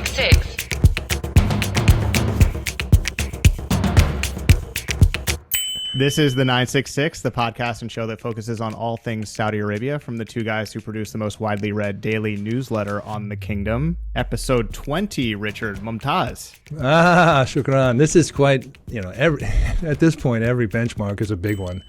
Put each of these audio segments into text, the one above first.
966. This is the 966, the podcast and show that focuses on all things Saudi Arabia from the two guys who produce the most widely read daily newsletter on the kingdom. Episode 20, Richard Mumtaz. Shukran. This is quite, at this point, every benchmark is a big one.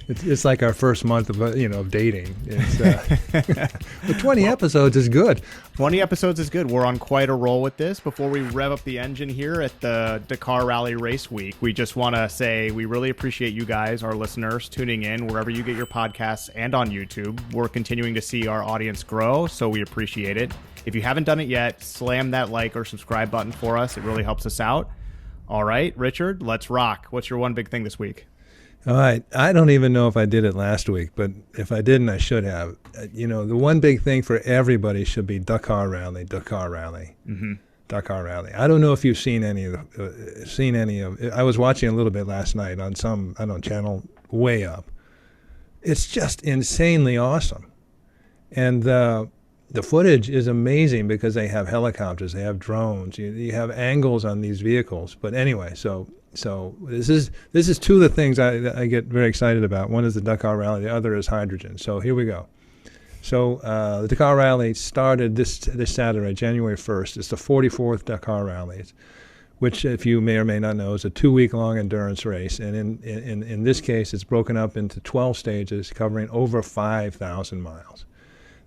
It's like our first month of dating. But 20 episodes is good. 20 episodes is good. We're on quite a roll with this. Before we rev up the engine here at the Dakar Rally Race Week, we just want to say we really appreciate you guys, our listeners, tuning in wherever you get your podcasts and on YouTube. We're continuing to see our audience grow, so we appreciate it. If you haven't done it yet, slam that like or subscribe button for us. It really helps us out. All right, Richard, let's rock. What's your one big thing this week? All right. I don't even know if I did it last week, but if I didn't, I should have. The one big thing for everybody should be Dakar Rally. Mm-hmm. Dakar Rally. I don't know if you've seen any of I was watching a little bit last night on some, channel way up. It's just insanely awesome. And the footage is amazing because they have helicopters, they have drones, you have angles on these vehicles. But anyway, So this is two of the things I get very excited about. One is the Dakar Rally, the other is hydrogen. So here we go. So the Dakar Rally started this Saturday, January 1st. It's the 44th Dakar Rally, which, if you may or may not know, is a 2-week-long endurance race. And in this case, it's broken up into 12 stages covering over 5,000 miles.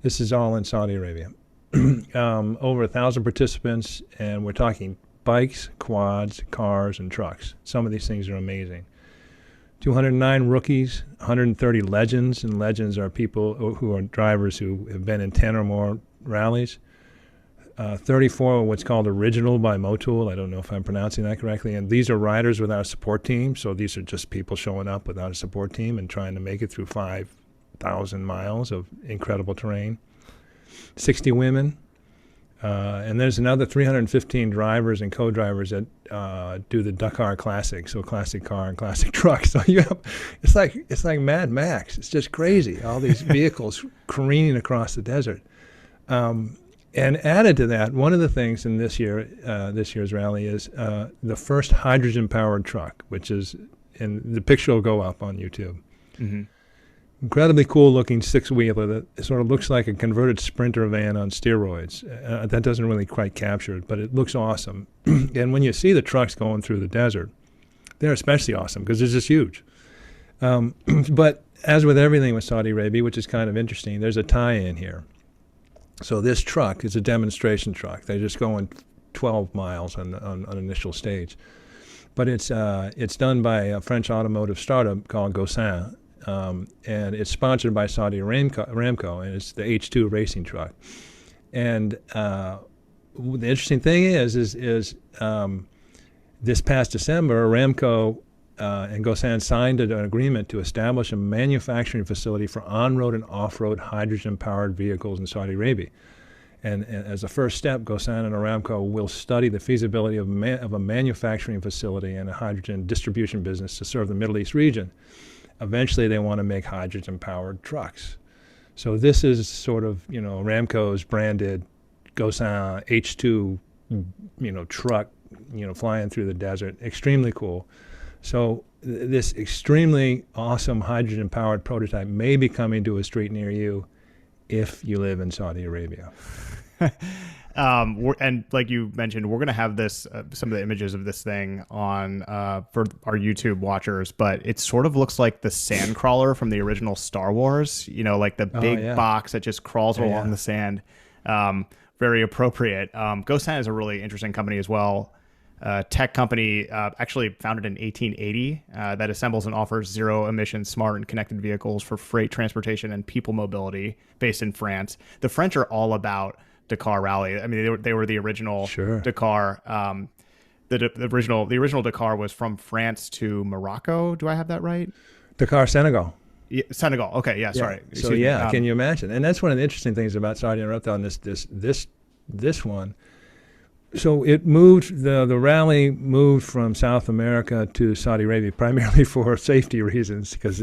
This is all in Saudi Arabia. Over 1,000 participants, and we're talking bikes, quads, cars, and trucks. Some of these things are amazing. 209 rookies, 130 legends, and legends are people who are drivers who have been in 10 or more rallies. 34 are what's called original by Motul. I don't know if I'm pronouncing that correctly. And these are riders without a support team. So these are just people showing up without a support team and trying to make it through 5,000 miles of incredible terrain. 60 women. And there's another 315 drivers and co-drivers that do the Dakar Classic, so classic car and classic truck. So it's like Mad Max. It's just crazy. All these vehicles careening across the desert. And added to that, one of the things in this year's rally is the first hydrogen-powered truck, which is, and the picture will go up on YouTube. Mm-hmm. Incredibly cool-looking six-wheeler that sort of looks like a converted Sprinter van on steroids. That doesn't really quite capture it, but it looks awesome. And when you see the trucks going through the desert, they're especially awesome because it's just huge. But as with everything with Saudi Arabia, which is kind of interesting, there's a tie-in here. So this truck is a demonstration truck. They're just going 12 miles on initial stage. But it's done by a French automotive startup called Gaussin. And it's sponsored by Saudi Aramco, and it's the H2 racing truck. And the interesting thing is this past December, Aramco and Gaussin signed an agreement to establish a manufacturing facility for on-road and off-road hydrogen-powered vehicles in Saudi Arabia. And as a first step, Gaussin and Aramco will study the feasibility of a manufacturing facility and a hydrogen distribution business to serve the Middle East region. Eventually, they want to make hydrogen-powered trucks. So this is sort of, Aramco's branded Gaussin H2, truck, flying through the desert. Extremely cool. So this extremely awesome hydrogen-powered prototype may be coming to a street near you if you live in Saudi Arabia. And like you mentioned, we're going to have this, some of the images of this thing on for our YouTube watchers, but it sort of looks like the sand crawler from the original Star Wars, like the big box that just crawls along the sand. Very appropriate. Gaussin is a really interesting company as well. Tech company actually founded in 1880 that assembles and offers zero-emission, smart and connected vehicles for freight transportation and people mobility based in France. The French are all about Dakar Rally. I mean, they were the original Dakar. The original Dakar was from France to Morocco. Do I have that right? Dakar, Senegal. Yeah, Senegal. Okay, yeah, sorry. So can you imagine? And that's one of the interesting things about Saudi Arabia on this one. So it moved, the rally moved from South America to Saudi Arabia primarily for safety reasons because,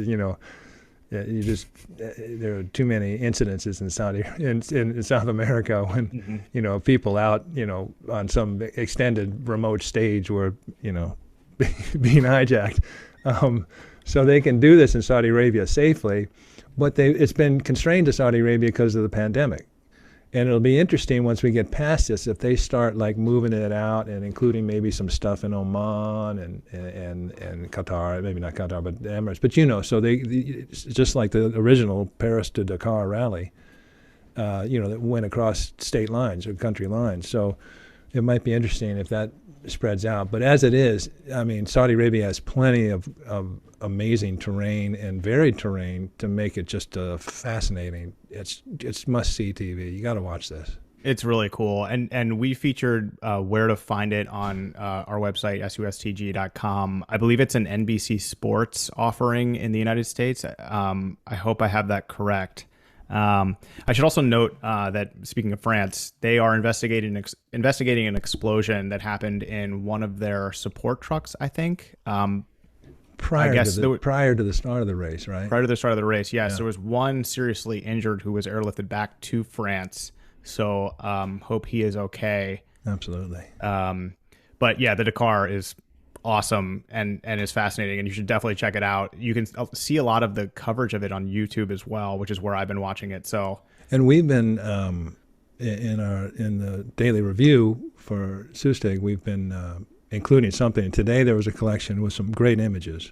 You just there are too many incidences in South America when people out on some extended remote stage were being hijacked. So they can do this in Saudi Arabia safely, but it's been constrained to Saudi Arabia because of the pandemic. And it'll be interesting once we get past this if they start like moving it out and including maybe some stuff in Oman and Qatar, maybe not Qatar, but the Emirates. But so it's just like the original Paris to Dakar Rally, that went across state lines or country lines. So it might be interesting if that spreads out. But as it is, I mean, Saudi Arabia has plenty of amazing terrain and varied terrain to make it just fascinating. It's must-see TV. You got to watch this. It's really cool. And we featured where to find it on our website, sustg.com. I believe it's an NBC Sports offering in the United States. I hope I have that correct. I should also note that, speaking of France, they are investigating an explosion that happened in one of their support trucks, I think. Prior to the start of the race, right? Prior to the start of the race, yes. Yeah. There was one seriously injured who was airlifted back to France. So hope he is okay. Absolutely. But yeah, the Dakar is awesome and is fascinating, and you should definitely check it out. You can see a lot of the coverage of it on YouTube as well, which is where I've been watching it. So, and we've been in the daily review for Sustig, we've been including something. Today there was a collection with some great images.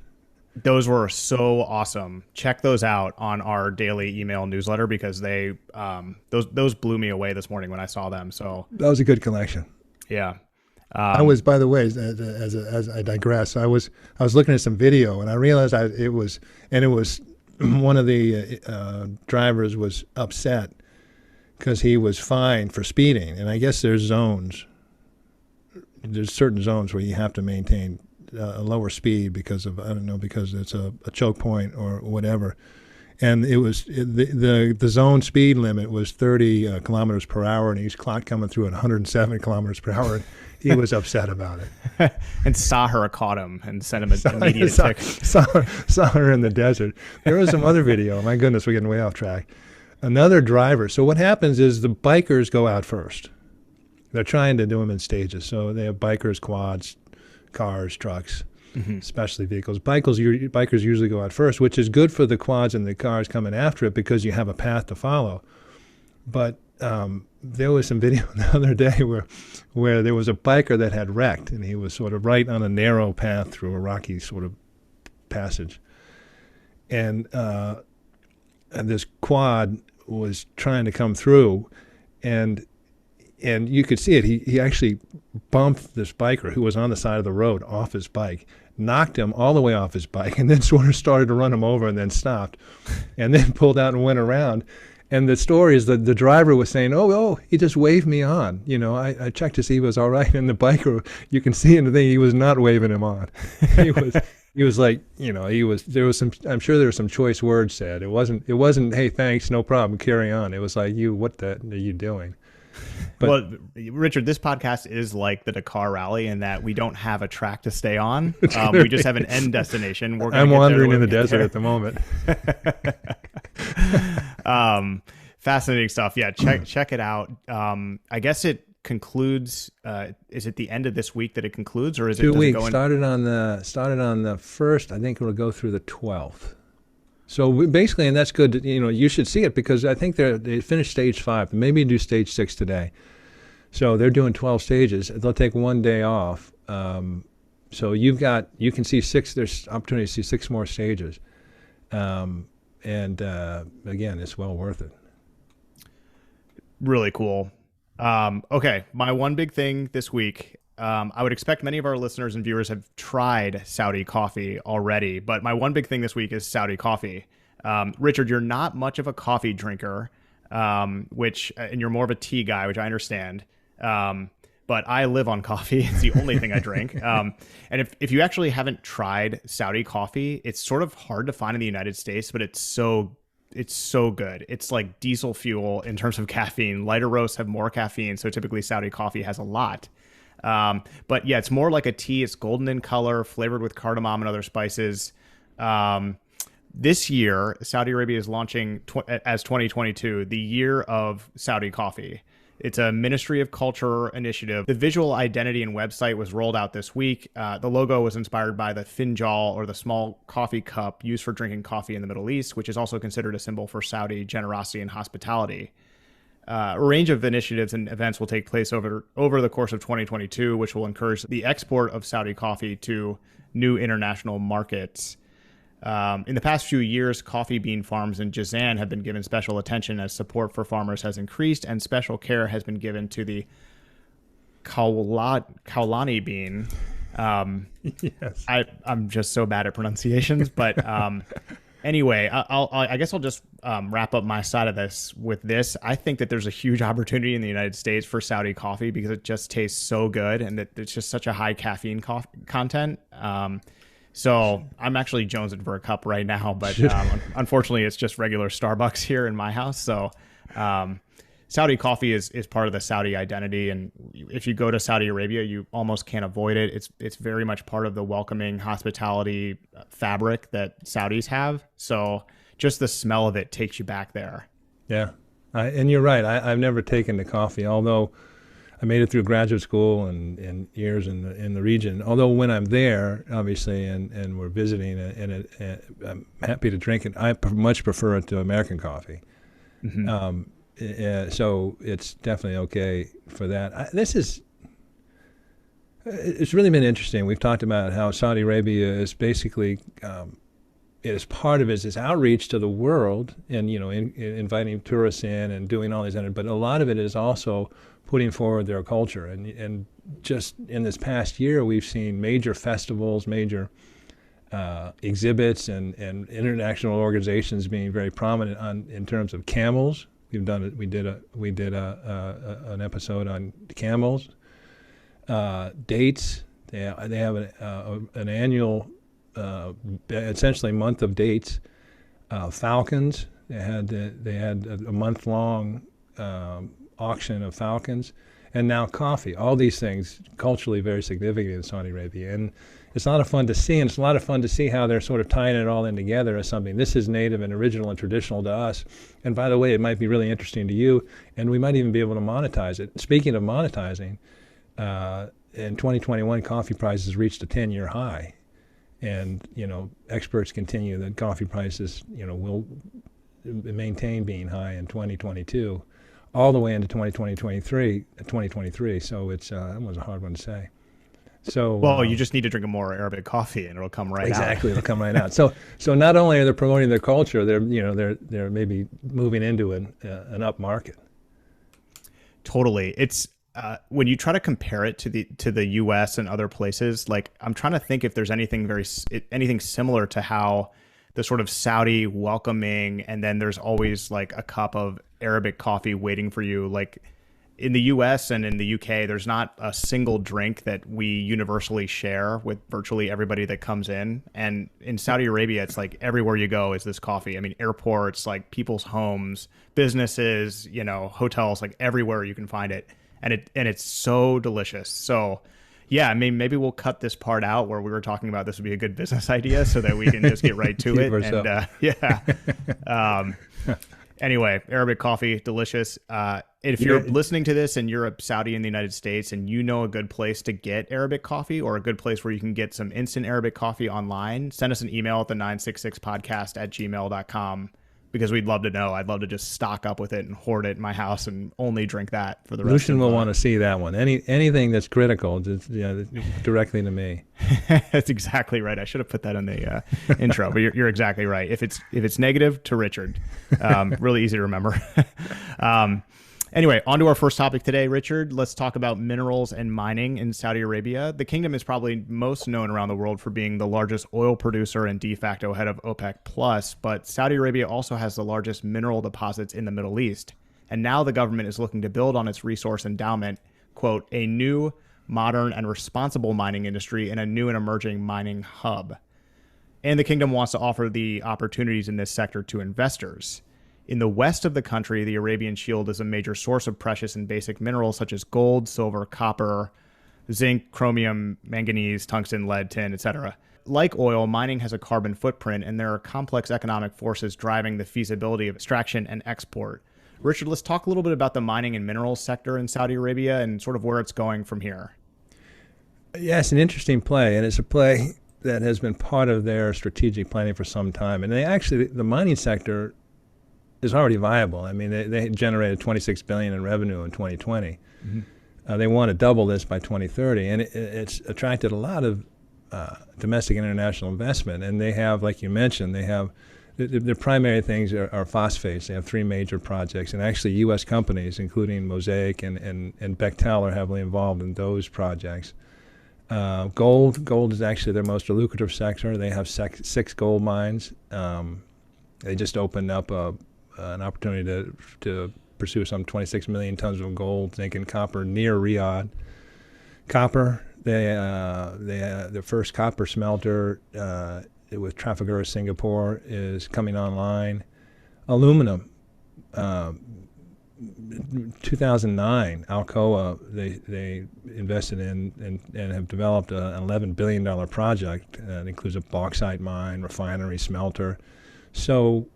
Those were so awesome. Check those out on our daily email newsletter because they those blew me away this morning when I saw them. So that was a good collection. Yeah. I was, by the way, as I digress, I was looking at some video and I realized it was one of the drivers was upset because he was fined for speeding, and I guess there's certain zones where you have to maintain a lower speed because it's a choke point or whatever. And it was the zone speed limit was 30 kilometers per hour, and he's clock coming through at 107 kilometers per hour. He was upset about it. And Sahara caught him and sent him an immediate ticket. Saw her in the desert. There was some other video. My goodness, we're getting way off track. Another driver. So what happens is the bikers go out first. They're trying to do them in stages. So they have bikers, quads, cars, trucks, especially vehicles. Bikers usually go out first, which is good for the quads and the cars coming after it because you have a path to follow. But there was some video the other day where there was a biker that had wrecked, and he was sort of right on a narrow path through a rocky sort of passage. And this quad was trying to come through, and you could see it. He actually bumped this biker who was on the side of the road off his bike, knocked him all the way off his bike, and then sort of started to run him over and then stopped, and then pulled out and went around. And the story is that the driver was saying, oh, he just waved me on. I checked to see he was all right. And the biker, you can see in the thing, he was not waving him on. He was like, there was some, I'm sure there were some choice words said. It wasn't, hey, thanks, no problem, carry on. It was like, what the are you doing? But, well, Richard, this podcast is like the Dakar Rally in that we don't have a track to stay on. We just have an end destination. I'm wandering in the desert at the moment. Fascinating stuff. Yeah, check it out. I guess it concludes. Is it the end of this week that it concludes, or is it 2 weeks? Started on the 1st. I think it'll go through the 12th. So basically, and that's good. You should see it because I think they finished stage 5. Maybe do stage 6 today. So they're doing 12 stages. They'll take one day off. So you can see 6. There's opportunity to see 6 more stages. And again, it's well worth it. Really cool. Okay, my one big thing this week. I would expect many of our listeners and viewers have tried Saudi coffee already, but my one big thing this week is Saudi coffee. Richard, you're not much of a coffee drinker, and you're more of a tea guy, which I understand. But I live on coffee. It's the only thing I drink. And if you actually haven't tried Saudi coffee, it's sort of hard to find in the United States, but it's so good. It's like diesel fuel in terms of caffeine. Lighter roasts have more caffeine, so typically Saudi coffee has a lot. But yeah, it's more like a tea. It's golden in color, flavored with cardamom and other spices. This year, Saudi Arabia is launching as 2022, the year of Saudi coffee. It's a Ministry of Culture initiative. The visual identity and website was rolled out this week. The logo was inspired by the finjal, or the small coffee cup used for drinking coffee in the Middle East, which is also considered a symbol for Saudi generosity and hospitality. A range of initiatives and events will take place over the course of 2022, which will encourage the export of Saudi coffee to new international markets. In the past few years, coffee bean farms in Jazan have been given special attention as support for farmers has increased, and special care has been given to the Khawlani bean. Yes. I'm just so bad at pronunciations, but anyway, I guess I'll just wrap up my side of this with this. I think that there's a huge opportunity in the United States for Saudi coffee because it just tastes so good, and that it's just such a high caffeine content. So I'm actually jonesing for a cup right now, but unfortunately it's just regular Starbucks here in my house. So Saudi coffee is part of the Saudi identity. And if you go to Saudi Arabia, you almost can't avoid it. It's very much part of the welcoming hospitality fabric that Saudis have. So just the smell of it takes you back there. Yeah. And you're right. I've never taken to coffee, although I made it through graduate school and years in the region. Although when I'm there, obviously, and we're visiting, and I'm happy to drink it. I much prefer it to American coffee. Mm-hmm. So it's definitely okay for that. It's really been interesting. We've talked about how Saudi Arabia is basically, it is part of its outreach to the world, and inviting tourists in and doing all these. But a lot of it is also putting forward their culture, and just in this past year, we've seen major festivals, major exhibits, and international organizations being very prominent in terms of camels. We've done it. We did an episode on camels, dates. They have an annual, essentially month of dates. Falcons. They had a month-long auction of falcons, and now coffee. All these things culturally very significant in Saudi Arabia, and it's a lot of fun to see. And it's a lot of fun to see how they're sort of tying it all in together as something. This is native and original and traditional to us. And by the way, it might be really interesting to you, and we might even be able to monetize it. Speaking of monetizing, in 2021, coffee prices reached a 10-year high, and experts continue that coffee prices will maintain being high in 2022. All the way into 2023. So it's that was a hard one to say. So you just need to drink more Arabic coffee, and it'll come right out. Exactly, it'll come right out. So not only are they promoting their culture, they're maybe moving into an up market. Totally, it's when you try to compare it to the U.S. and other places. Like, I'm trying to think if there's anything similar to how the sort of Saudi welcoming, and then there's always like a cup of Arabic coffee waiting for you. Like in the US and in the UK, there's not a single drink that we universally share with virtually everybody that comes in. And in Saudi Arabia, it's like everywhere you go is this coffee. I mean, airports, like people's homes, businesses, hotels, like everywhere you can find it. And it's so delicious. So yeah, I mean, maybe we'll cut this part out where we were talking about this would be a good business idea so that we can just get right to it. And anyway, Arabic coffee, delicious. If you're listening to this and you're a Saudi in the United States and you know a good place to get Arabic coffee, or a good place where you can get some instant Arabic coffee online, send us an email at the966podcast@gmail.com. Because we'd love to know. I'd love to just stock up with it and hoard it in my house and only drink that for the rest Lucien of will want to see that one. Anything that's critical, just directly to me. That's exactly right. I should have put that in the intro, but you're exactly right. If it's negative, to Richard. Really easy to remember. Anyway, on to our first topic today, Richard. Let's talk about minerals and mining in Saudi Arabia. The kingdom is probably most known around the world for being the largest oil producer and de facto head of OPEC+, but Saudi Arabia also has the largest mineral deposits in the Middle East. And now the government is looking to build on its resource endowment, quote, a new, modern, and responsible mining industry and a new and emerging mining hub. And the kingdom wants to offer the opportunities in this sector to investors. In the west of the country, the Arabian Shield is a major source of precious and basic minerals such as gold, silver, copper, zinc, chromium, manganese, tungsten, lead, tin, etc. like oil, mining has a carbon footprint, and there are complex economic forces driving the feasibility of extraction and export. Richard, let's talk a little bit about the mining and minerals sector in Saudi Arabia and sort of where it's going from here. Yeah, it's an interesting play, and it's a play that has been part of their strategic planning for some time. And the mining sector is already viable. I mean, they generated $26 billion in revenue in 2020. Mm-hmm. They want to double this by 2030, and it's attracted a lot of domestic and international investment. And they have, like you mentioned, they have their primary things are phosphates. They have 3 major projects, and actually U.S. companies, including Mosaic and Bechtel, are heavily involved in those projects. Gold is actually their most lucrative sector. They have 6 gold mines. They just opened up an opportunity to pursue some 26 million tons of gold, zinc, and copper near Riyadh. Copper, their first copper smelter with Trafigura Singapore is coming online. Aluminum, 2009, Alcoa, they invested in and have developed an $11 billion project that includes a bauxite mine, refinery, smelter. So,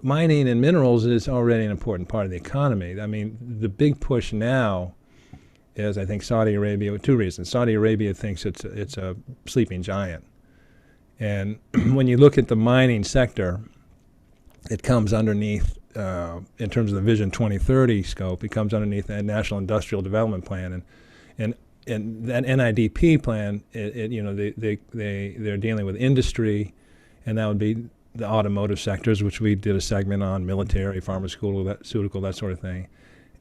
mining and minerals is already an important part of the economy. I mean, the big push now is, I think, Saudi Arabia, with 2 reasons. Saudi Arabia thinks it's a sleeping giant. And when you look at the mining sector, it comes underneath, in terms of the Vision 2030 scope, it comes underneath the National Industrial Development Plan. And that NIDP plan, they're dealing with industry, and that would be the automotive sectors, which we did a segment on, military, pharmaceutical, that sort of thing.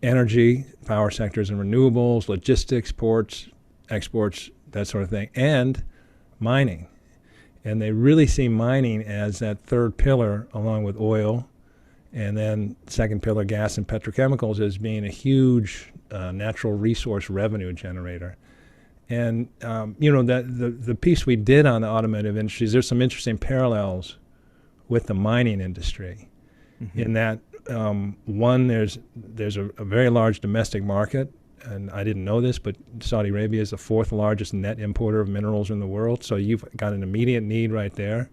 Energy, power sectors and renewables, logistics, ports, exports, that sort of thing, and mining. And they really see mining as that 3rd pillar, along with oil, and then 2nd pillar, gas and petrochemicals, as being a huge natural resource revenue generator. And the piece we did on the automotive industries, there's some interesting parallels with the mining industry, in that one, there's a very large domestic market, and I didn't know this, but Saudi Arabia is the 4th largest net importer of minerals in the world, so you've got an immediate need right there.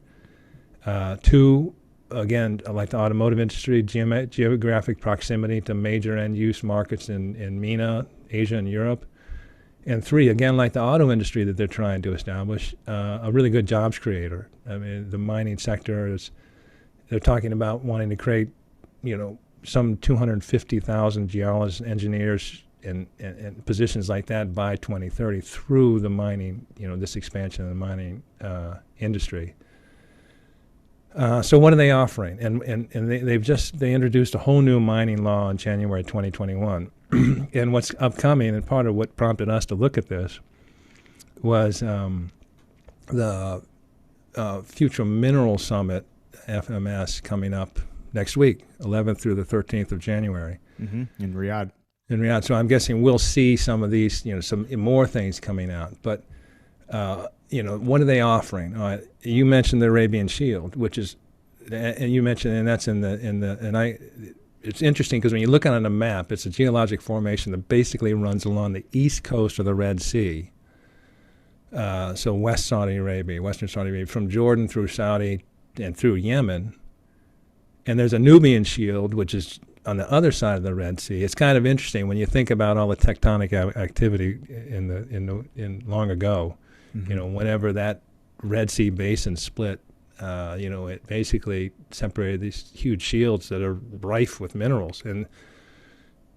2, again, like the automotive industry, geographic proximity to major end-use markets in MENA, Asia, and Europe. And 3, again, like the auto industry that they're trying to establish, a really good jobs creator. I mean, the mining sector they're talking about wanting to create, some 250,000 geologists, engineers, and positions like that by 2030 through the mining, this expansion of the mining industry. So what are they offering? And they introduced a whole new mining law in January 2021. And what's upcoming, and part of what prompted us to look at this, was the Future Mineral Summit, FMS, coming up next week, 11th through the 13th of January. Mm-hmm. In Riyadh. So I'm guessing we'll see some of these, some more things coming out. But, what are they offering? You mentioned the Arabian Shield, which is, and you mentioned, and that's it's interesting because when you look on a map, it's a geologic formation that basically runs along the east coast of the Red Sea. So Western Saudi Arabia, from Jordan through Saudi and through Yemen. And there's a Nubian Shield, which is on the other side of the Red Sea. It's kind of interesting when you think about all the tectonic activity in long ago. Mm-hmm. Whenever that Red Sea basin split, it basically separated these huge shields that are rife with minerals. And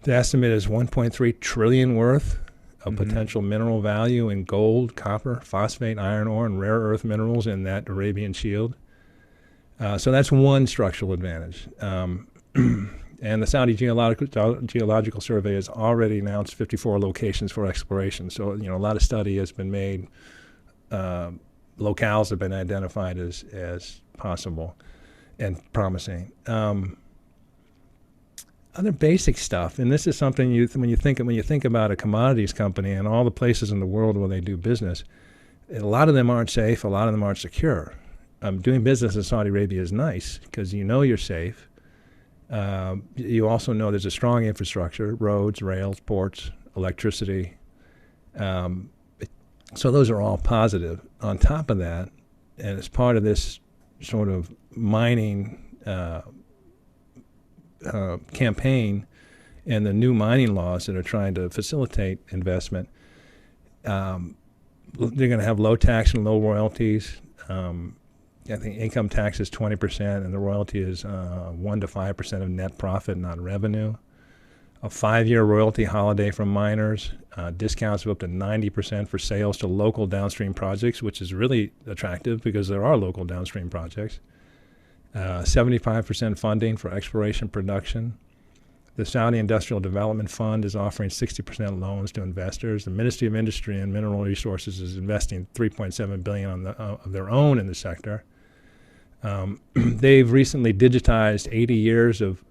the estimate is 1.3 trillion worth of potential mineral value in gold, copper, phosphate, iron ore, and rare earth minerals in that Arabian Shield. So that's one structural advantage. And the Saudi Geological Survey has already announced 54 locations for exploration. So, a lot of study has been made. Locales have been identified as possible and promising. Other basic stuff, and this is something when you think about a commodities company and all the places in the world where they do business, a lot of them aren't safe, a lot of them aren't secure. Doing business in Saudi Arabia is nice because you're safe. You also know there's a strong infrastructure: roads, rails, ports, electricity. So those are all positive. On top of that, and as part of this sort of mining campaign and the new mining laws that are trying to facilitate investment, they're going to have low tax and low royalties. I think income tax is 20%, and the royalty is 1 to 5% of net profit, not revenue. A 5-year royalty holiday from miners, discounts of up to 90% for sales to local downstream projects, which is really attractive because there are local downstream projects. 75% funding for exploration production. The Saudi Industrial Development Fund is offering 60% loans to investors. The Ministry of Industry and Mineral Resources is investing $3.7 billion of their own in the sector. They've recently digitized 80 years of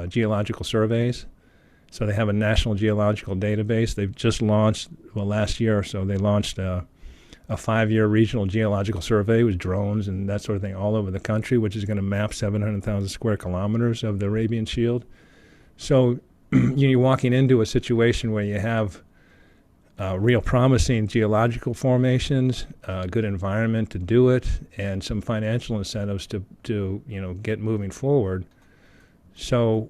geological surveys. So they have a national geological database. They've just launched, last year or so, they launched a 5-year regional geological survey with drones and that sort of thing all over the country, which is going to map 700,000 square kilometers of the Arabian Shield. So you're walking into a situation where you have real promising geological formations, good environment to do it, and some financial incentives to get moving forward. So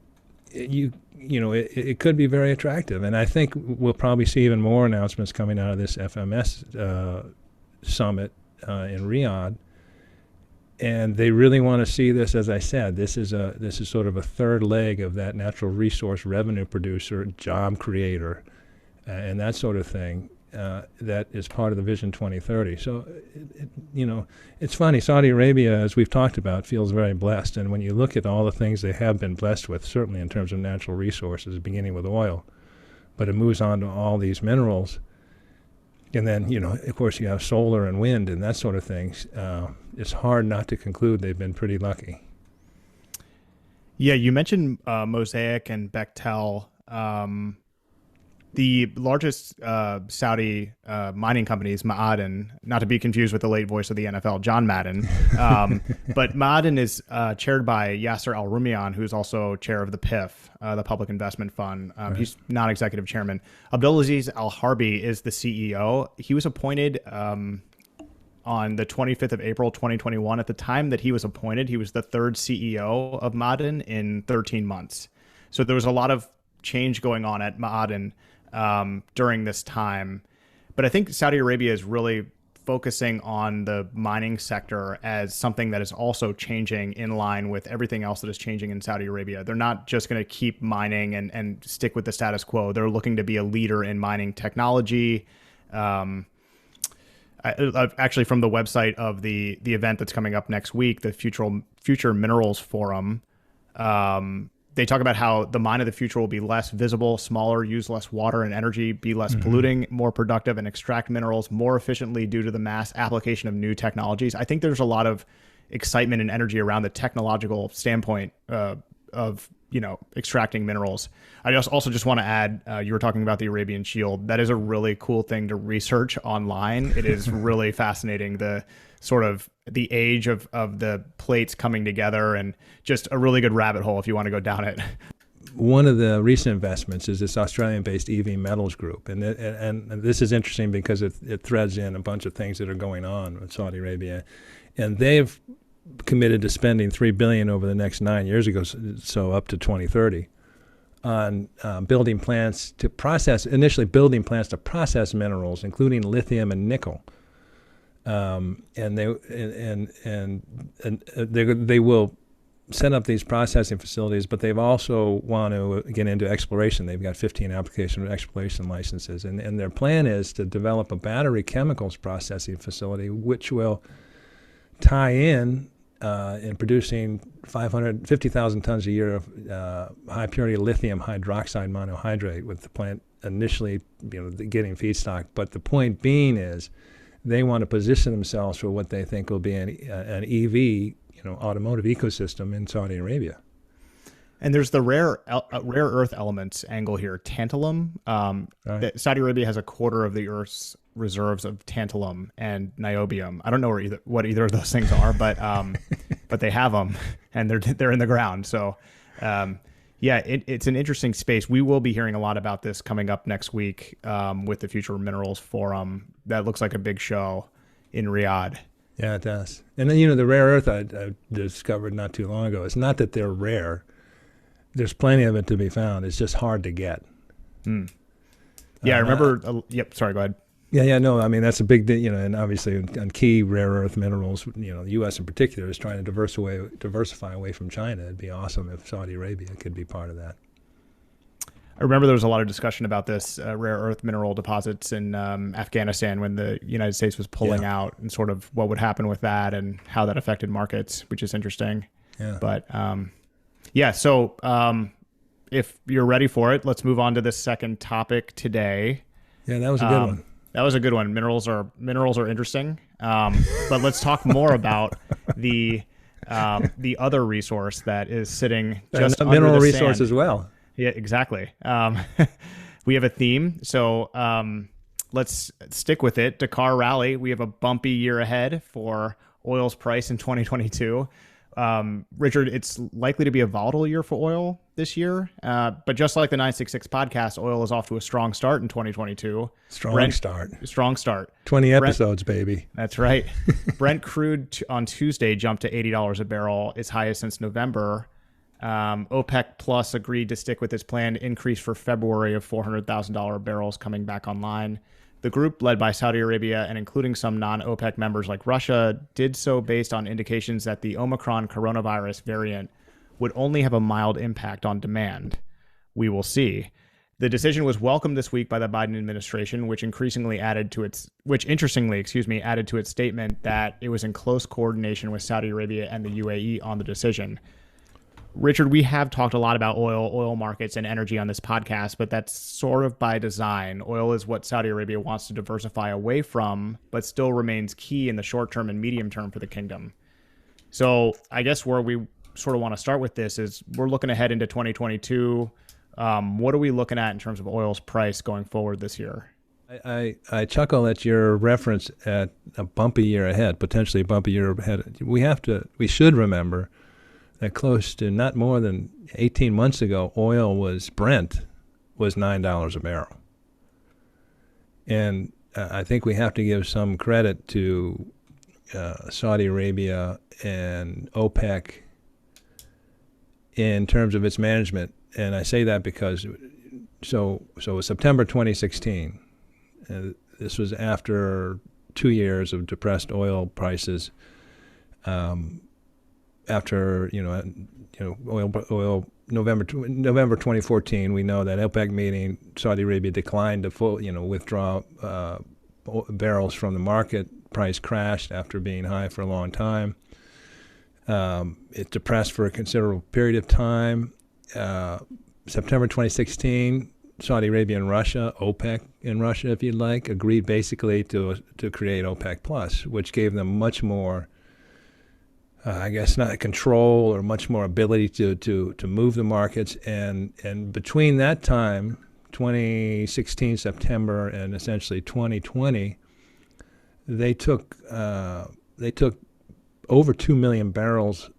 it could be very attractive, and I think we'll probably see even more announcements coming out of this FMS summit in Riyadh. And they really want to see this, as I said, this is sort of a third leg of that natural resource revenue producer, job creator, and that sort of thing. That is part of the Vision 2030. So, it's funny. Saudi Arabia, as we've talked about, feels very blessed. And when you look at all the things they have been blessed with, certainly in terms of natural resources, beginning with oil, but it moves on to all these minerals. And then, of course, you have solar and wind and that sort of things. It's hard not to conclude they've been pretty lucky. Yeah, you mentioned Mosaic and Bechtel. The largest Saudi mining company is Ma'aden, not to be confused with the late voice of the NFL, John Madden. But Ma'aden is chaired by Yasser Al-Rumayyan, who's also chair of the PIF, the Public Investment Fund. Right. He's non-executive chairman. Abdulaziz Al-Harbi is the CEO. He was appointed on the 25th of April, 2021. At the time that he was appointed, he was the third CEO of Ma'aden in 13 months. So there was a lot of change going on at Ma'aden during this time. But I think Saudi Arabia is really focusing on the mining sector as something that is also changing in line with everything else that is changing in Saudi Arabia. They're not just going to keep mining and stick with the status quo. They're looking to be a leader in mining technology. Actually, from the website of the event that's coming up next week, the Future Minerals Forum, they talk about how the mine of the future will be less visible, smaller, use less water and energy, be less polluting, more productive, and extract minerals more efficiently due to the mass application of new technologies. I think there's a lot of excitement and energy around the technological standpoint of extracting minerals. I also just want to add, you were talking about the Arabian Shield. That is a really cool thing to research online. It is really fascinating, the sort of the age of the plates coming together, and just a really good rabbit hole if you want to go down it. One of the recent investments is this Australian-based EV Metals Group. And this is interesting because it threads in a bunch of things that are going on with Saudi Arabia. And they've committed to spending $3 billion over the next 9 years ago, so up to 2030, on building plants to process minerals, including lithium and nickel. And they will set up these processing facilities, but they've also want to get into exploration. They've got 15 application of exploration licenses, and their plan is to develop a battery chemicals processing facility, which will tie in producing 550,000 tons a year of high purity lithium hydroxide monohydrate, with the plant initially getting feedstock. But the point being is they want to position themselves for what they think will be an EV, automotive ecosystem in Saudi Arabia. And there's the rare earth elements angle here, tantalum. Right. Saudi Arabia has a quarter of the Earth's reserves of tantalum and niobium. I don't know what either of those things are, but they have them, and they're in the ground. So Yeah, it's an interesting space. We will be hearing a lot about this coming up next week with the Future Minerals Forum. That looks like a big show in Riyadh. Yeah, it does. And then, the rare earth I discovered not too long ago, it's not that they're rare. There's plenty of it to be found. It's just hard to get. Yeah, I remember. Yep, sorry, go ahead. Yeah, no, I mean, that's a big, and obviously on key rare earth minerals, the U.S. in particular is trying to diversify away from China. It'd be awesome if Saudi Arabia could be part of that. I remember there was a lot of discussion about this rare earth mineral deposits in Afghanistan when the United States was pulling out, and sort of what would happen with that and how that affected markets, which is interesting. Yeah. But so if you're ready for it, let's move on to the second topic today. Yeah, that was a good one. That was a good one. Minerals are interesting, but let's talk more about the other resource that is sitting just under mineral the resource sand. as well. Yeah, exactly. We have a theme, so let's stick with it. Dakar Rally. We have a bumpy year ahead for oil's price in 2022. Richard, it's likely to be a volatile year for oil this year. But just like the 966 podcast, oil is off to a strong start in 2022. Strong start. 20 episodes, baby. That's right. Brent crude on Tuesday jumped to $80 a barrel, its highest since November. OPEC Plus agreed to stick with its planned increase for February of 400,000 barrels coming back online. The group, led by Saudi Arabia and including some non-OPEC members like Russia, did so based on indications that the Omicron coronavirus variant would only have a mild impact on demand. We will see. The decision was welcomed this week by the Biden administration, which interestingly added to its statement that it was in close coordination with Saudi Arabia and the UAE on the decision. Richard, we have talked a lot about oil markets and energy on this podcast, but that's sort of by design. Oil is what Saudi Arabia wants to diversify away from, but still remains key in the short term and medium term for the kingdom. So I guess where we sort of want to start with this is we're looking ahead into 2022. What are we looking at in terms of oil's price going forward this year? I chuckle at your reference at a bumpy year ahead, potentially a bumpy year ahead. We should remember that close to not more than 18 months ago, Brent was $9 a barrel. And I think we have to give some credit to Saudi Arabia and OPEC in terms of its management. And I say that because, so it was September 2016. This was after 2 years of depressed oil prices. After oil November 2014, we know that OPEC meeting, Saudi Arabia declined to withdraw barrels from the market. Price crashed after being high for a long time. It depressed for a considerable period of time. September 2016, Saudi Arabia and Russia, OPEC and Russia, if you'd like, agreed basically to create OPEC Plus, which gave them much more, I guess, not control or much more ability to move the markets. And between that time, 2016 September and essentially 2020, they took over 2 million barrels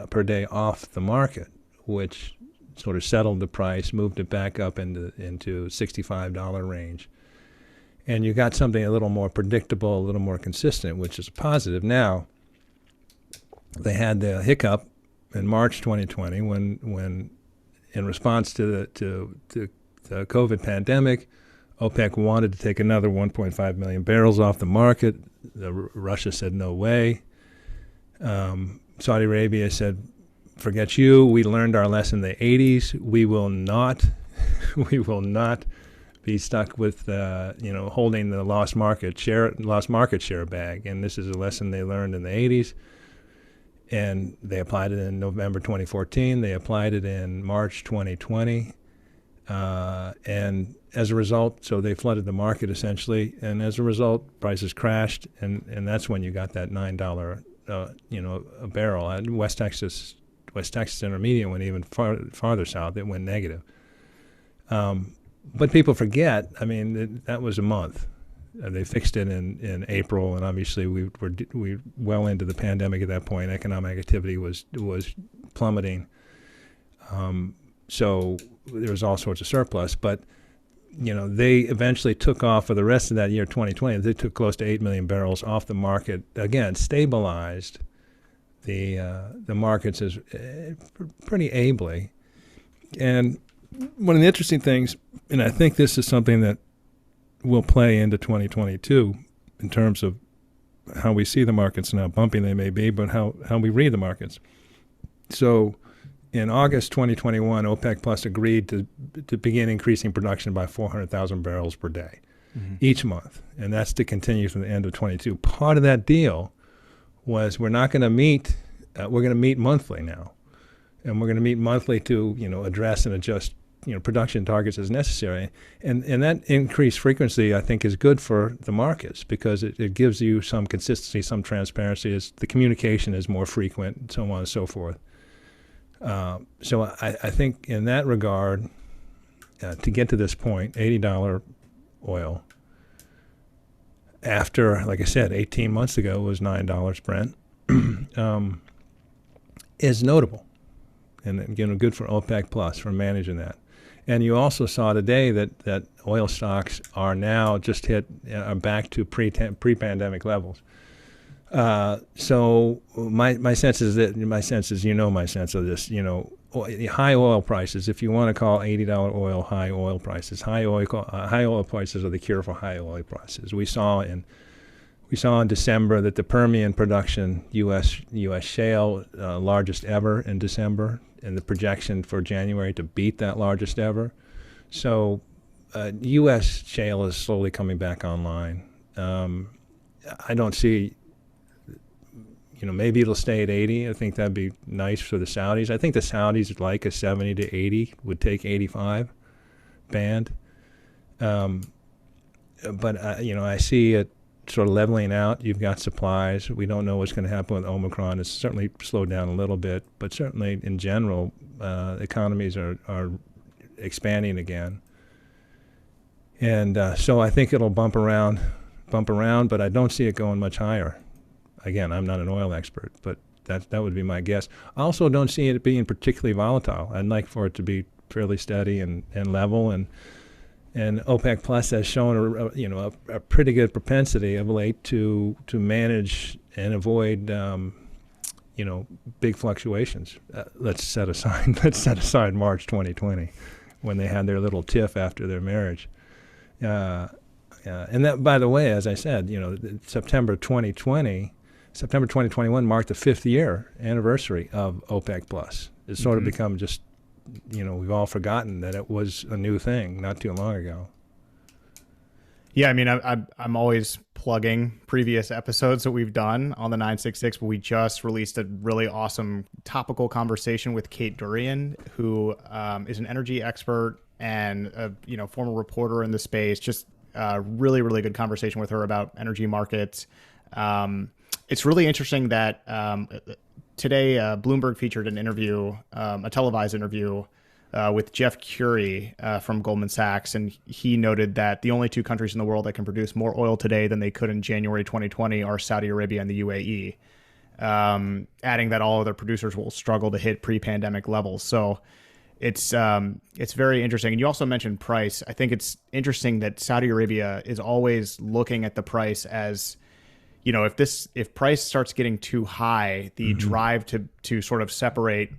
per day off the market, which sort of settled the price, moved it back up into $65 range. And you got something a little more predictable, a little more consistent, which is a positive. Now, they had the hiccup in March 2020 when in response to the COVID pandemic, OPEC wanted to take another 1.5 million barrels off the market. Russia said no way. Saudi Arabia said, forget you. We learned our lesson in the 80s. We will not be stuck with holding the lost market share bag. And this is a lesson they learned in the 80s. And they applied it in November 2014. They applied it in March 2020. And as a result, so they flooded the market essentially. And as a result, prices crashed. And that's when you got that $9 a barrel. West Texas Intermediate went even farther south. It went negative. But people forget, I mean, that was a month. They fixed it in April, and obviously we were well into the pandemic at that point. Economic activity was plummeting. So there was all sorts of surplus, but they eventually took off for the rest of that year, 2020. They took close to 8 million barrels off the market. Again, stabilized the markets as pretty ably. And one of the interesting things, and I think this is something that will play into 2022 in terms of how we see the markets and how bumpy they may be, but how we read the markets. So in August 2021, OPEC Plus agreed to begin increasing production by 400,000 barrels per day each month, and that's to continue through the end of 22. Part of that deal was we're going to meet monthly now, and we're going to meet monthly to address and adjust production targets as necessary, and that increased frequency I think is good for the markets because it gives you some consistency, some transparency. As the communication is more frequent, and so on and so forth. So I think in that regard, to get to this point, $80 oil, after, like I said, 18 months ago was $9 Brent, is notable, and good for OPEC Plus for managing that. And you also saw today that oil stocks are now are back to pre-pandemic levels. So my sense is my sense of this, high oil prices, if you want to call $80 oil high oil prices, high oil prices are the cure for high oil prices. We saw in December that the Permian production, U.S. shale, largest ever in December, and the projection for January to beat that largest ever. So U.S. shale is slowly coming back online. I don't see, maybe it'll stay at 80. I think that'd be nice for the Saudis. I think the Saudis would like a 70 to 80, would take 85 band. But I see it sort of leveling out. You've got supplies. We don't know what's going to happen with Omicron. It's certainly slowed down a little bit, but certainly in general, economies are expanding again. And so I think it'll bump around, but I don't see it going much higher. Again, I'm not an oil expert, but that would be my guess. I also don't see it being particularly volatile. I'd like for it to be fairly steady and level, and OPEC Plus has shown a pretty good propensity of late to manage and avoid big fluctuations. Let's set aside March 2020 when they had their little tiff after their marriage. And that, by the way, as I said, September 2021 marked the 5th year anniversary of OPEC Plus. It's sort of become just, we've all forgotten that it was a new thing not too long ago. Yeah, I mean, I'm always plugging previous episodes that we've done on the 966, but we just released a really awesome topical conversation with Kate Durian, who is an energy expert and a former reporter in the space. Just really, really good conversation with her about energy markets. It's really interesting that today Bloomberg featured an interview, a televised interview with Jeff Curie from Goldman Sachs, and he noted that the only two countries in the world that can produce more oil today than they could in January 2020 are Saudi Arabia and the UAE, adding that all other producers will struggle to hit pre-pandemic levels. So it's very interesting. And you also mentioned price. I think it's interesting that Saudi Arabia is always looking at the price as, if price starts getting too high, the drive to sort of separate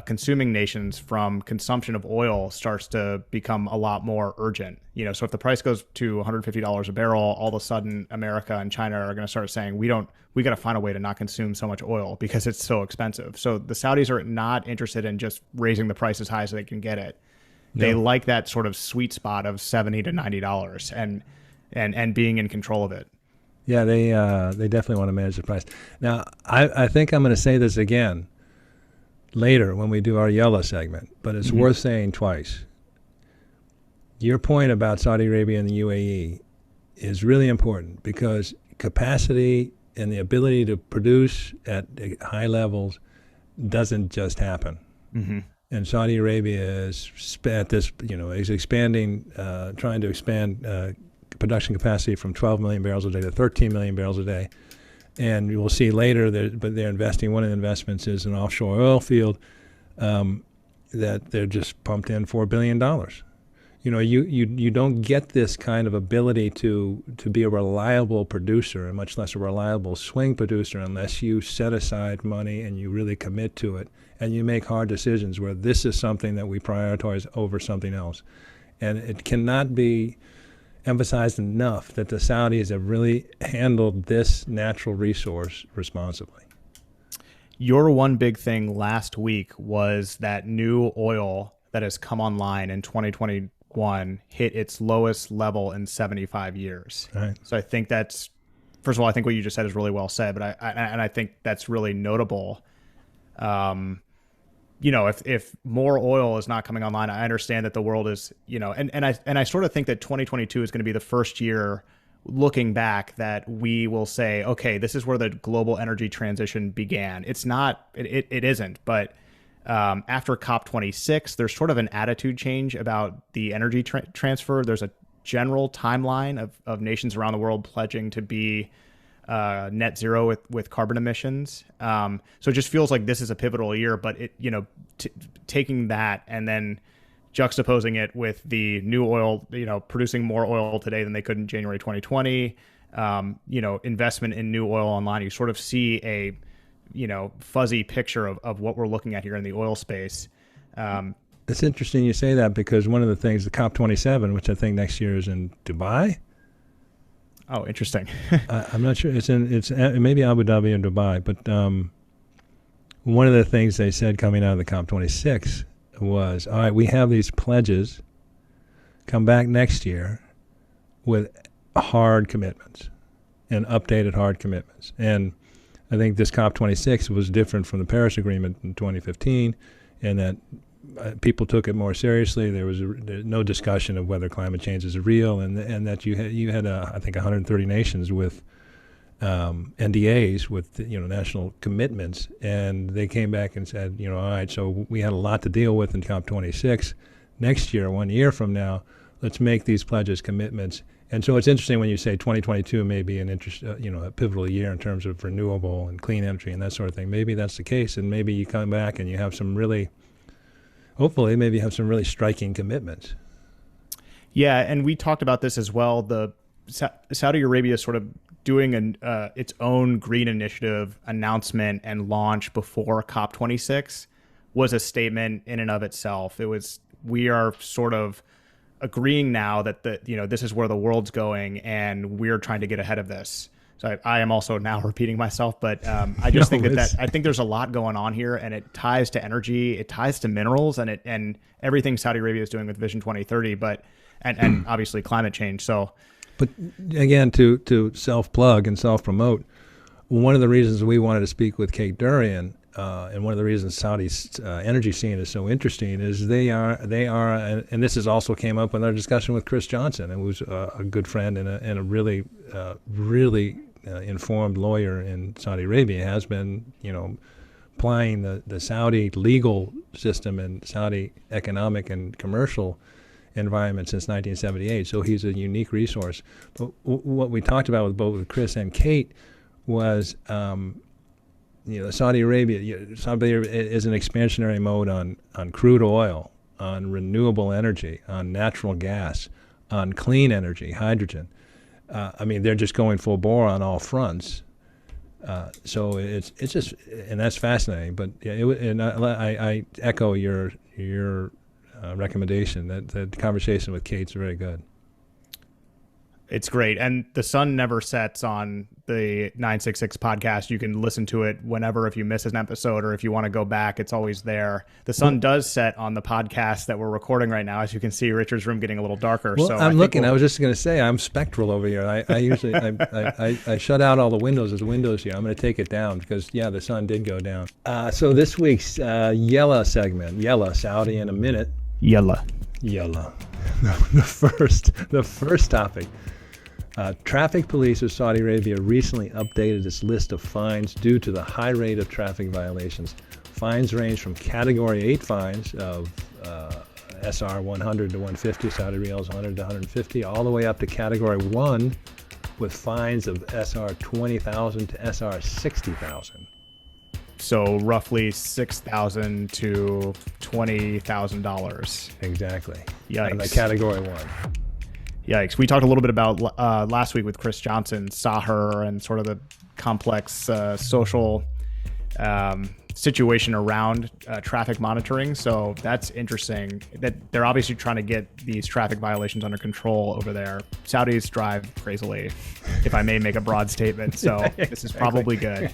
consuming nations from consumption of oil starts to become a lot more urgent. So if the price goes to $150 a barrel, all of a sudden America and China are going to start saying, we got to find a way to not consume so much oil because it's so expensive. So the Saudis are not interested in just raising the price as high as they can get it. No. They like that sort of sweet spot of $70 to $90 and being in control of it. Yeah, they definitely want to manage the price. Now, I think I'm going to say this again later when we do our Yallah segment, but it's worth saying twice. Your point about Saudi Arabia and the UAE is really important because capacity and the ability to produce at high levels doesn't just happen. And Saudi Arabia is at this, is expanding, trying to expand production capacity from 12 million barrels a day to 13 million barrels a day. And you will see later that, but they're investing. One of the investments is an offshore oil field. that they're just pumped in $4 billion. You know, you don't get this kind of ability to be a reliable producer, and much less a reliable swing producer, unless you set aside money and you really commit to it, and you make hard decisions where this is something that we prioritize over something else. And it cannot be emphasized enough that the Saudis have really handled this natural resource responsibly. Your one big thing last week was that new oil that has come online in 2021 hit its lowest level in 75 years. Right. So I think that's, first of all, I think what you just said is really well said, but I think that's really notable. You know, if more oil is not coming online, I understand that the world is, you know, and I sort of think that 2022 is going to be the first year looking back that we will say, okay, this is where the global energy transition began. It's not, it isn't, but after COP26, there's sort of an attitude change about the energy transfer. There's a general timeline of nations around the world pledging to be net zero with carbon emissions. So it just feels like this is a pivotal year, but it, you know, taking that and then juxtaposing it with the new oil, you know, producing more oil today than they could in January 2020, you know, investment in new oil online, you sort of see a, you know, fuzzy picture of what we're looking at here in the oil space. It's interesting you say that, because one of the things, the COP27, which I think next year is in Dubai. Oh, interesting. I'm not sure. It's maybe Abu Dhabi and Dubai, but one of the things they said coming out of the COP26 was, all right, we have these pledges, come back next year with hard commitments and updated hard commitments. And I think this COP26 was different from the Paris Agreement in 2015 in that people took it more seriously. There was no discussion of whether climate change is real, and that you had I think 130 nations with NDAs with, you know, national commitments, and they came back and said, you know, all right, so we had a lot to deal with in COP26. Next year, 1 year from now, let's make these pledges, commitments. And so it's interesting when you say 2022 may be an a pivotal year in terms of renewable and clean energy and that sort of thing. Maybe that's the case, and maybe you come back and you have some really, hopefully, maybe you have some really striking commitments. Yeah, and we talked about this as well. The Saudi Arabia is sort of doing its own green initiative announcement and launch before COP26 was a statement in and of itself. It was, we are sort of agreeing now that this is where the world's going, and we're trying to get ahead of this. So I am also now repeating myself, but I just think I think there's a lot going on here, and it ties to energy, it ties to minerals, and everything Saudi Arabia is doing with Vision 2030, but and obviously climate change. So, but again, to self-plug and self-promote, one of the reasons we wanted to speak with Kate Durian, and one of the reasons Saudi's energy scene is so interesting is they are, and this has also came up in our discussion with Chris Johnson, who's a good friend and a really informed lawyer in Saudi Arabia, has been, you know, applying the Saudi legal system and Saudi economic and commercial environment since 1978. So he's a unique resource. But what we talked about with both Chris and Kate was, Saudi Arabia is an expansionary mode on crude oil, on renewable energy, on natural gas, on clean energy, hydrogen. They're just going full bore on all fronts. So it's just, and that's fascinating. But I echo your recommendation that the conversation with Kate's very good. It's great. And the sun never sets on the 966 podcast. You can listen to it whenever, if you miss an episode or if you want to go back, it's always there. The sun does set on the podcast that we're recording right now. As you can see, Richard's room getting a little darker. Well, so I'm looking. I was just going to say, I'm spectral over here. I usually, I shut out all the windows. There's windows here. I'm going to take it down because, the sun did go down. So this week's Yallah segment, Yallah, Saudi in a minute. Yallah. The first topic. Traffic police of Saudi Arabia recently updated its list of fines due to the high rate of traffic violations. Fines range from Category 8 fines of SR 100 to 150, Saudi Riyals 100 to 150, all the way up to Category 1 with fines of SR 20,000 to SR 60,000. So roughly $6,000 to $20,000. Exactly. Yikes. And the category 1. Yikes. We talked a little bit about last week with Chris Johnson, Sahar, and sort of the complex social situation around traffic monitoring. So that's interesting that they're obviously trying to get these traffic violations under control over there. Saudis drive crazily, if I may make a broad statement. So this is probably good.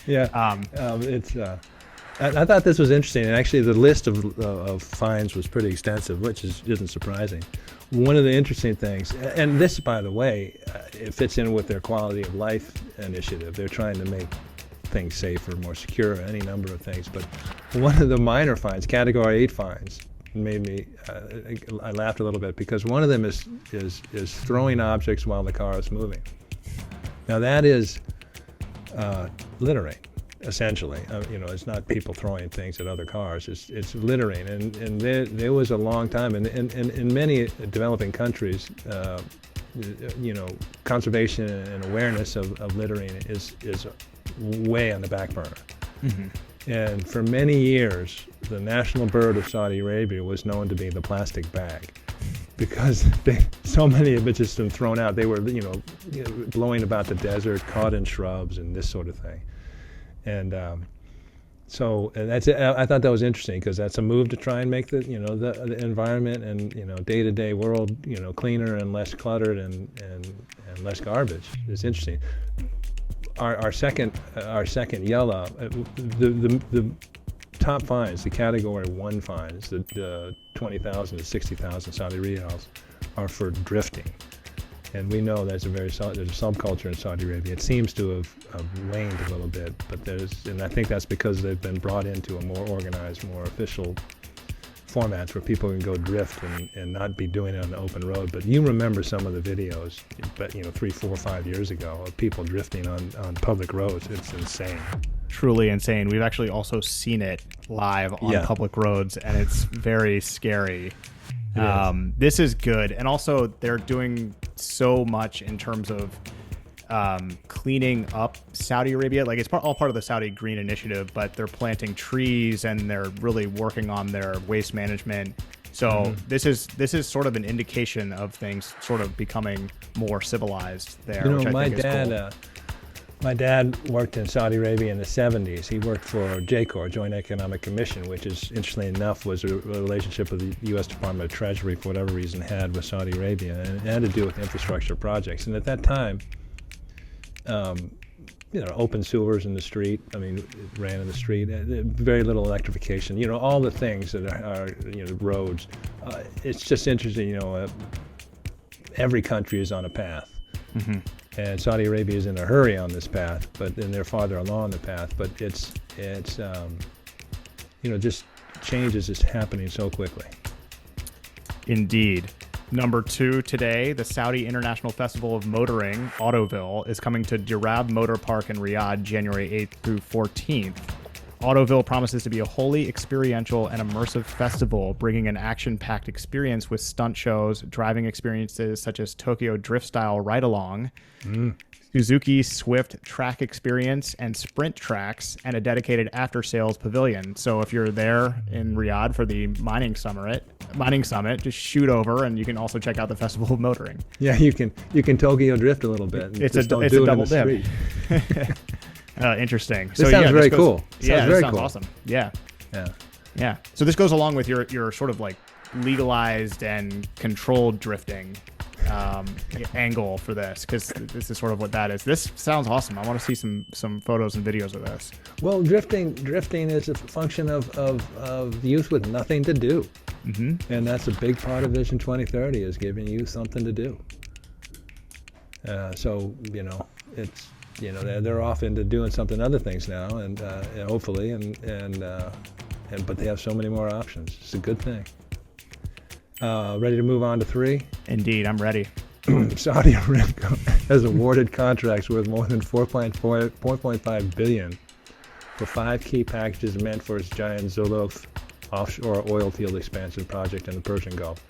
Yeah. I thought this was interesting, and actually the list of fines was pretty extensive, which isn't surprising. One of the interesting things, and this, by the way, it fits in with their quality of life initiative. They're trying to make things safer, more secure, any number of things. But one of the minor fines, category 8 fines, made me, I laughed a little bit, because one of them is throwing objects while the car is moving. Now that is littering, essentially. It's not people throwing things at other cars. It's littering, and there was a long time, and in many developing countries, conservation and awareness of littering is way on the back burner. Mm-hmm. And for many years, the national bird of Saudi Arabia was known to be the plastic bag, because so many of it just been thrown out. They were, blowing about the desert, caught in shrubs, and this sort of thing. And so that's it. I thought that was interesting, because that's a move to try and make the environment and day-to-day world cleaner and less cluttered and less garbage. It's interesting. Our second Yallah, the top fines, the category 1 fines, the 20,000 to 60,000 Saudi riyals, are for drifting. And we know there's a subculture in Saudi Arabia. It seems to have waned a little bit, and I think that's because they've been brought into a more organized, more official formats where people can go drift and not be doing it on the open road. But you remember some of the videos, but 3, 4, 5 years ago, of people drifting on public roads. It's insane. Truly insane. We've actually also seen it live on public roads, and it's very scary. This is good. And also they're doing so much in terms of cleaning up Saudi Arabia. Like, it's all part of the Saudi Green Initiative, but they're planting trees and they're really working on their waste management. So this is sort of an indication of things sort of becoming more civilized there. Which I think is cool. My dad worked in Saudi Arabia in the 70s. He worked for JCOR, Joint Economic Commission, which is, interestingly enough, was a relationship with the U.S. Department of Treasury, for whatever reason, had with Saudi Arabia, and it had to do with infrastructure projects. And at that time, open sewers in the street. I mean, it ran in the street. Very little electrification. All the things that are roads. It's just interesting. Every country is on a path. Mm-hmm. And Saudi Arabia is in a hurry on this path, then they're farther along the path. But it's just changes is happening so quickly. Indeed. Number 2 today, the Saudi International Festival of Motoring, Autoville, is coming to Dirab Motor Park in Riyadh, January 8th through 14th. Autoville promises to be a wholly experiential and immersive festival, bringing an action-packed experience with stunt shows, driving experiences such as Tokyo Drift-style ride-along, Suzuki Swift track experience, and sprint tracks, and a dedicated after-sales pavilion. So if you're there in Riyadh for the mining summit, just shoot over, and you can also check out the Festival of Motoring. Yeah, you can Tokyo drift a little bit. It's a double dip. Interesting. This sounds very cool. Sounds awesome. Yeah. So this goes along with your sort of like legalized and controlled drifting angle for this, because this is sort of what that is. This sounds awesome. I want to see some photos and videos of this. Well, drifting is a function of youth with nothing to do, and that's a big part of Vision 2030, is giving you something to do. So it's. They're off into doing other things now, and hopefully, but they have so many more options. It's a good thing. Ready to move on to 3? Indeed, I'm ready. Saudi Aramco has awarded contracts worth more than $4.5 billion for 5 key packages meant for its giant Zuluf offshore oil field expansion project in the Persian Gulf.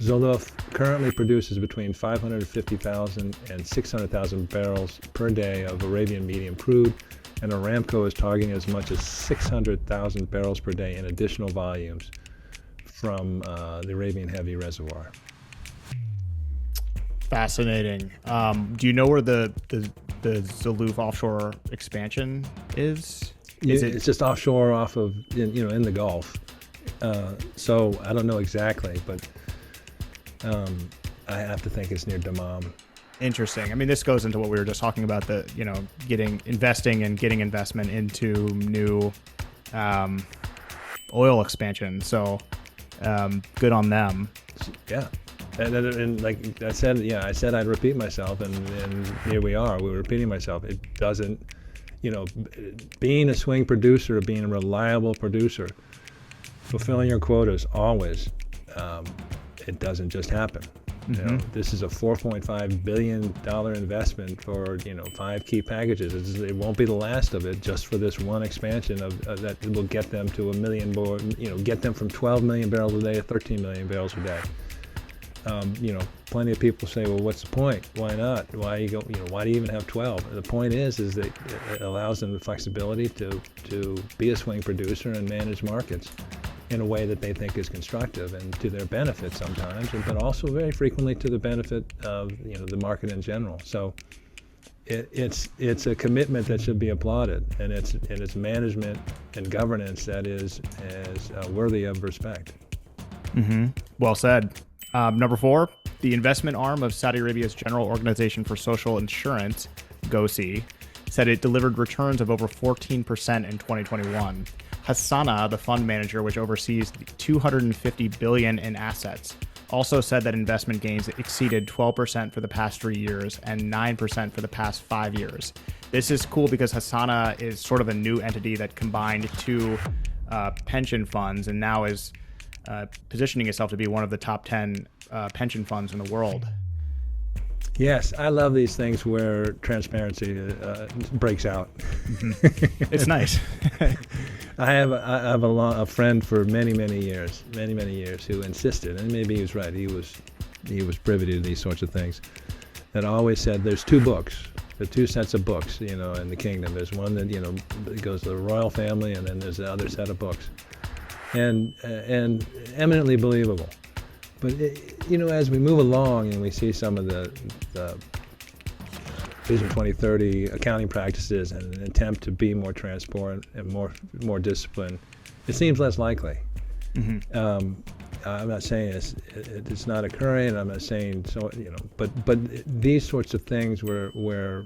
Zuluf currently produces between 550,000 and 600,000 barrels per day of Arabian medium crude And Aramco is targeting as much as 600,000 barrels per day in additional volumes from the Arabian Heavy Reservoir. Fascinating. Do you know where the Zuluf offshore expansion is? It's just offshore, off of in the Gulf. So I don't know exactly, but I have to think it's near Dammam. Interesting. I mean, this goes into what we were just talking about, investing and getting investment into new oil expansion. So good on them. Yeah. And like I said, I said I'd repeat myself, and here we are. We're repeating myself. It doesn't, being a swing producer, being a reliable producer, fulfilling your quotas always, it doesn't just happen. Mm-hmm. This is a $4.5 billion investment for 5 key packages. It won't be the last of it, just for this one expansion of that will get them to 1 million get them from 12 million barrels a day to 13 million barrels a day. Plenty of people say, well, what's the point? Why not? Why do you even have 12? The point is that it allows them the flexibility to be a swing producer and manage markets in a way that they think is constructive and to their benefit sometimes, but also very frequently to the benefit of the market in general. So it's a commitment that should be applauded, and it's management and governance that is worthy of respect. Mm-hmm. Well said. Number 4, the investment arm of Saudi Arabia's General Organization for Social Insurance, Gaussin, said it delivered returns of over 14% in 2021. Hassana, the fund manager, which oversees $250 billion in assets, also said that investment gains exceeded 12% for the past 3 years and 9% for the past 5 years. This is cool because Hassana is sort of a new entity that combined 2 pension funds and now is positioning itself to be one of the top 10 pension funds in the world. Yes, I love these things where transparency breaks out. Mm-hmm. It's nice. I have a friend for many years who insisted, and maybe he was right. He was privy to these sorts of things. That always said there's 2 books, the 2 sets of books, in the kingdom. There's one that goes to the royal family, and then there's the other set of books, and eminently believable. But as we move along and we see some of the Vision 2030 accounting practices and an attempt to be more transparent and more disciplined, it seems less likely. Mm-hmm. I'm not saying it's not occurring. I'm not saying so. But these sorts of things where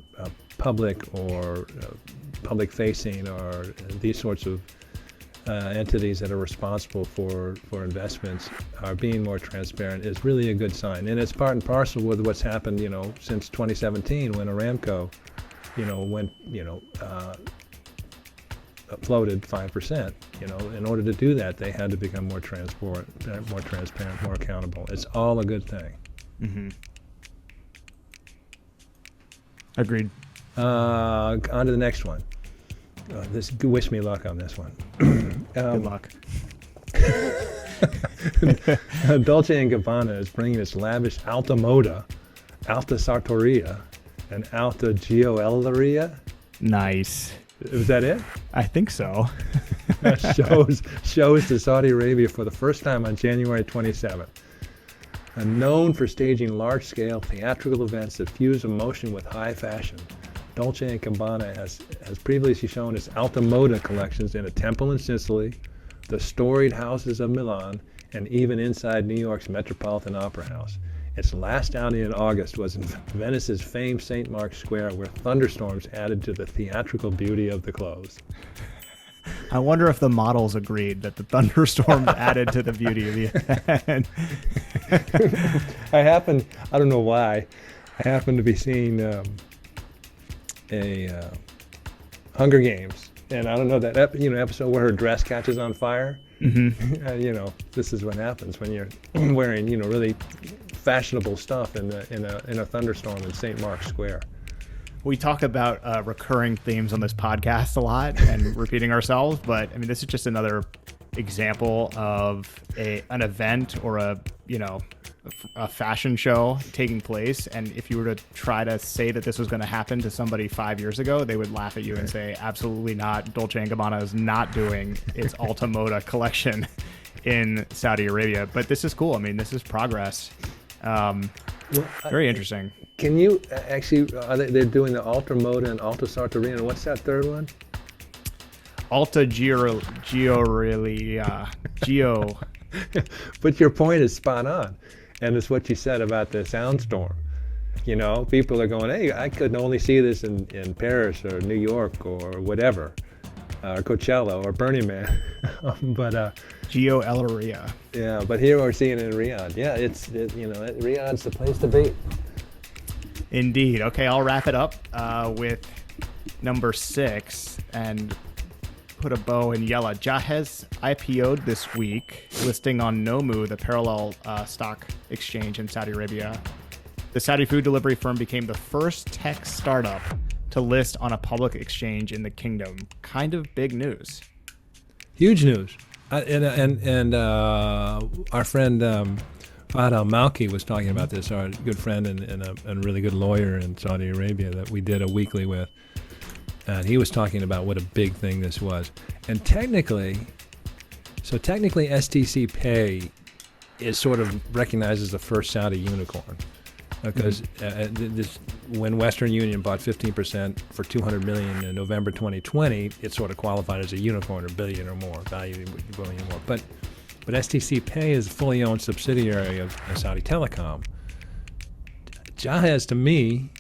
public or public facing or these sorts of entities that are responsible for investments are being more transparent is really a good sign, and it's part and parcel with what's happened, since 2017 when Aramco, went, floated 5%. In order to do that, they had to become more transparent, more accountable. It's all a good thing. Mm-hmm. Agreed. On to the next one. Wish me luck on this one. Good luck. Dolce & Gabbana is bringing its lavish Alta Moda, Alta Sartoria, and Alta Gioelleria. Nice. Was that it? I think so. shows to Saudi Arabia for the first time on January 27th. Known for staging large-scale theatrical events that fuse emotion with high fashion, Dolce & Gabbana has previously shown its Alta Moda collections in a temple in Sicily, the storied houses of Milan, and even inside New York's Metropolitan Opera House. Its last outing in August was in Venice's famed St. Mark's Square, where thunderstorms added to the theatrical beauty of the clothes. I wonder if the models agreed that the thunderstorms added to the beauty of the event. I don't know why, I happened to be seeing a Hunger Games, and I don't know that episode where her dress catches on fire. Mm-hmm. This is what happens when you're wearing really fashionable stuff in a thunderstorm in St. Mark's Square. We talk about recurring themes on this podcast a lot and repeating ourselves, but I mean, this is just another example of an event or a fashion show taking place, and if you were to try to say that this was going to happen to somebody 5 years ago, they would laugh at you and say, absolutely not. Dolce & Gabbana is not doing its Alta Moda collection in Saudi Arabia. But this is cool. I mean, this is progress. Very interesting. Can you actually, they're doing the Alta Moda and Alta Sartorina. What's that third one? Alta Geo. But your point is spot on. And it's what you said about the soundstorm. You know, people are going, hey, I could only see this in Paris or New York or whatever, or Coachella or Burning Man. But Geo Elleria. Yeah, but here we're seeing it in Riyadh. Yeah, Riyadh's the place to be. Indeed. Okay, I'll wrap it up with number 6 and put a bow in Yallah. Jazan IPO'd this week, listing on Nomu, the parallel stock exchange in Saudi Arabia. The Saudi food delivery firm became the first tech startup to list on a public exchange in the kingdom. Kind of big news. Huge news. And our friend Fahd al-Malki was talking about this, our good friend and a really good lawyer in Saudi Arabia that we did a weekly with. And he was talking about what a big thing this was. And technically STC Pay is sort of recognized as the first Saudi unicorn. Because when Western Union bought 15% for $200 million in November 2020, it sort of qualified as a unicorn, or billion or more, value a billion or more. But STC Pay is a fully owned subsidiary of Saudi Telecom. Jazan, to me,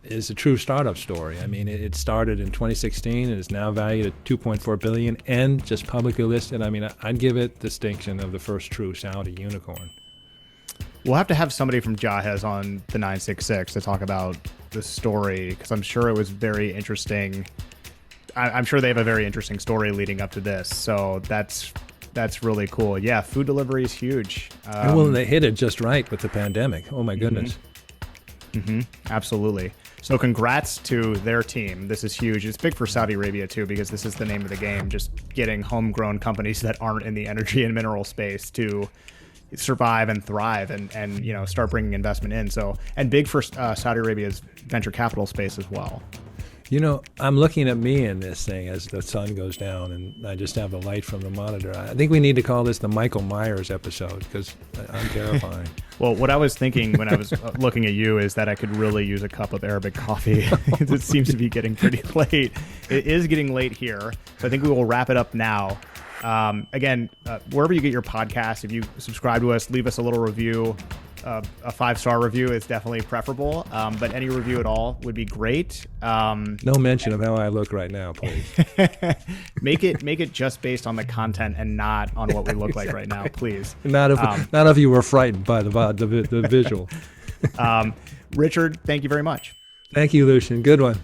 is a true startup story. I mean, it started in 2016 and is now valued at $2.4 billion and just publicly listed. I mean, I'd give it distinction of the first true Saudi unicorn. We'll have to have somebody from Jazan on the 966 to talk about the story, because I'm sure it was very interesting. I'm sure they have a very interesting story leading up to this. So that's really cool. Yeah, food delivery is huge. Well, they hit it just right with the pandemic. Oh my goodness. Absolutely. So congrats to their team. This is huge. It's big for Saudi Arabia too, because this is the name of the game, just getting homegrown companies that aren't in the energy and mineral space to survive and thrive and start bringing investment in. So, and big for Saudi Arabia's venture capital space as well. You know, I'm looking at me in this thing as the sun goes down, and I just have the light from the monitor. I think we need to call this the Michael Myers episode, because I'm terrifying. Well, what I was thinking when I was looking at you is that I could really use a cup of Arabic coffee. It seems to be getting pretty late. It is getting late here, so I think we will wrap it up now. Again, wherever you get your podcast, if you subscribe to us, leave us a little review. A 5-star review is definitely preferable, but any review at all would be great. No mention of how I look right now, please. Make it just based on the content and not on what we look like right now, please. Not if you were frightened by the visual. Richard, thank you very much. Thank you, Lucien. Good one.